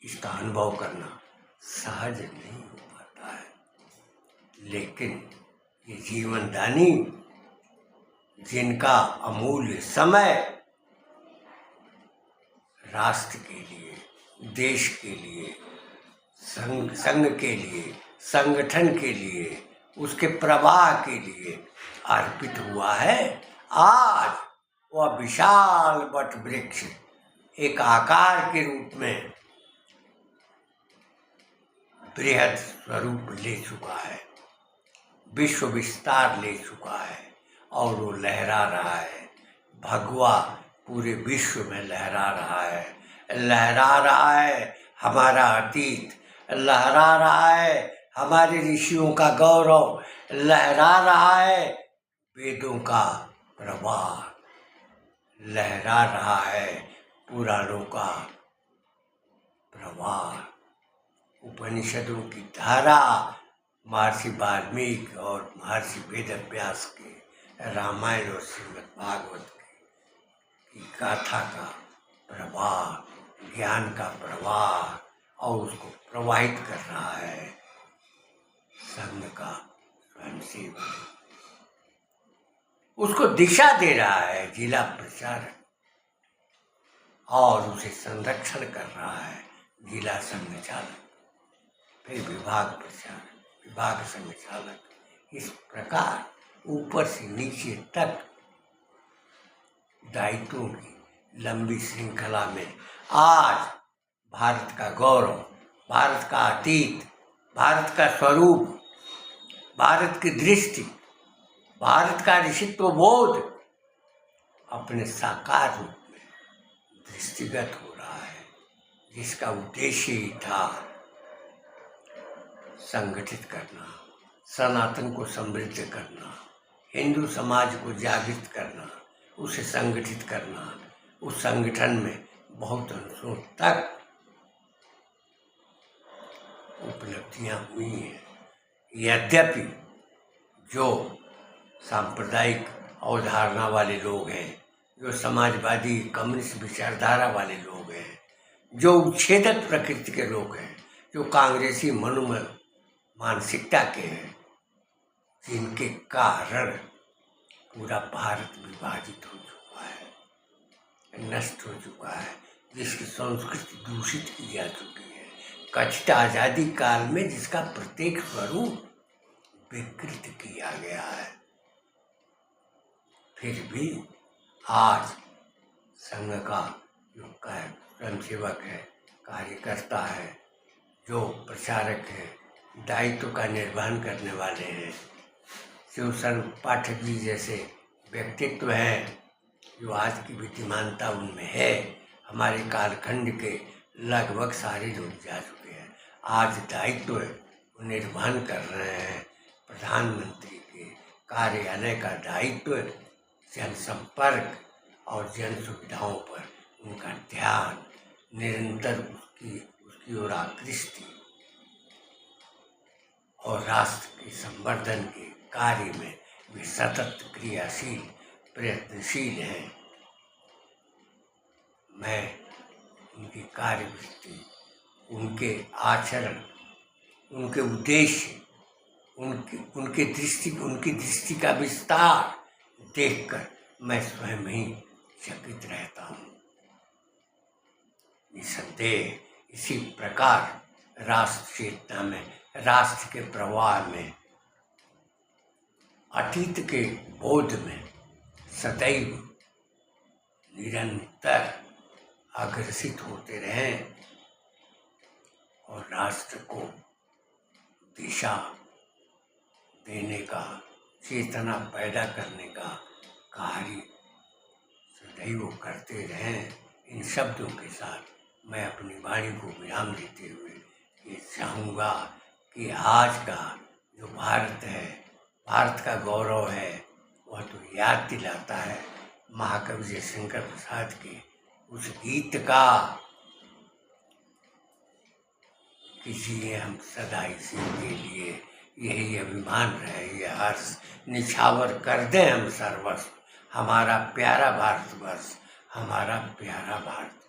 इसका अनुभव करना सहज नहीं हो पाता है, लेकिन ये जीवनदानी जिनका अमूल्य समय राष्ट्र के लिए, देश के लिए, संघ के लिए, संगठन के लिए, उसके प्रवाह के लिए अर्पित हुआ है, आज वह विशाल वट वृक्ष एक आकार के रूप में बृहद स्वरूप ले चुका है, विश्व विस्तार ले चुका है और वो लहरा रहा है। भगवा पूरे विश्व में लहरा रहा है, लहरा रहा है हमारा अतीत, लहरा रहा है हमारे ऋषियों का गौरव, लहरा रहा है वेदों का प्रवाह, लहरा रहा है पुराणों का प्रवाह, उपनिषदों की धारा, महर्षि वाल्मीकि और महर्षि वेदव्यास के रामायण और श्रीमद् भागवत की गाथा का प्रवाह, ज्ञान का प्रवाह और उसको प्रवाहित कर रहा है संघ का स्वयंसेवक, उसको दिशा दे रहा है जिला प्रचारक और उसे संरक्षण कर रहा है जिला संघचालक, फिर विभाग प्रचारक, विभाग संघचालक। इस प्रकार ऊपर से नीचे तक दायित्वों की लंबी श्रृंखला में आज भारत का गौरव, भारत का अतीत, भारत का स्वरूप, भारत की दृष्टि, भारत का ऋषित्व बोध अपने साकार रूप में दृष्टिगत हो रहा है, जिसका उद्देश्य ही था संगठित करना, सनातन को समृद्ध करना, हिंदू समाज को जागृत करना, उसे संगठित करना। उस संगठन में बहुत अंशों तक उपलब्धियां हुई हैं। यद्यपि जो सांप्रदायिक अवधारणा वाले लोग हैं, जो समाजवादी कम्युनिस्ट विचारधारा वाले लोग हैं, जो उच्छेदक प्रकृति के लोग हैं, जो कांग्रेसी मनोमय मानसिकता के हैं, जिनके कारण पूरा भारत विभाजित हो चुका है, नष्ट हो चुका है, जिसकी संस्कृति दूषित की जा चुकी है, कथित आज़ादी काल में जिसका प्रत्येक स्वरूप विकृत किया गया है। फिर भी आज संघ का जो स्वयंसेवक है, कार्यकर्ता है, जो प्रचारक है, दायित्व का निर्वहन करने वाले हैं, शिवशरण पाठक जी जैसे व्यक्तित्व हैं, जो आज की विद्यमानता उनमें है। हमारे कालखंड के लगभग सारे लोग जा चुके हैं, आज दायित्व निर्वहन कर रहे हैं। प्रधानमंत्री के कार्यालय का दायित्व, जनसंपर्क और जन सुविधाओं पर उनका ध्यान निरंतर उसकी ओर आकृष्ट और राष्ट्र के संवर्धन के कार्य में वे सतत क्रियाशील प्रयत्नशील हैं। मैं उनकी कार्यवृत्ति, उनके आचरण, उनके उद्देश्य, उनकी दृष्टि का विस्तार देखकर मैं स्वयं ही चकित रहता हूँ। निसंदेह इसी प्रकार राष्ट्र चेतना में, राष्ट्र के प्रवाह में, अतीत के बोध में सदैव निरंतर अग्रसित होते रहें और राष्ट्र को दिशा देने का, चेतना पैदा करने का कार्य सदैव करते रहें। इन शब्दों के साथ मैं अपनी वाणी को विराम देते हुए ये चाहूँगा कि आज का जो भारत है, भारत का गौरव है, वह तो याद दिलाता है महाकवि जयशंकर प्रसाद के उस गीत का कि जिए हम सदा इसी के लिए, यही अभिमान रहे, ये हर्ष निछावर कर दें हम सर्वस्व, हमारा प्यारा भारतवर्ष, हमारा प्यारा भारत।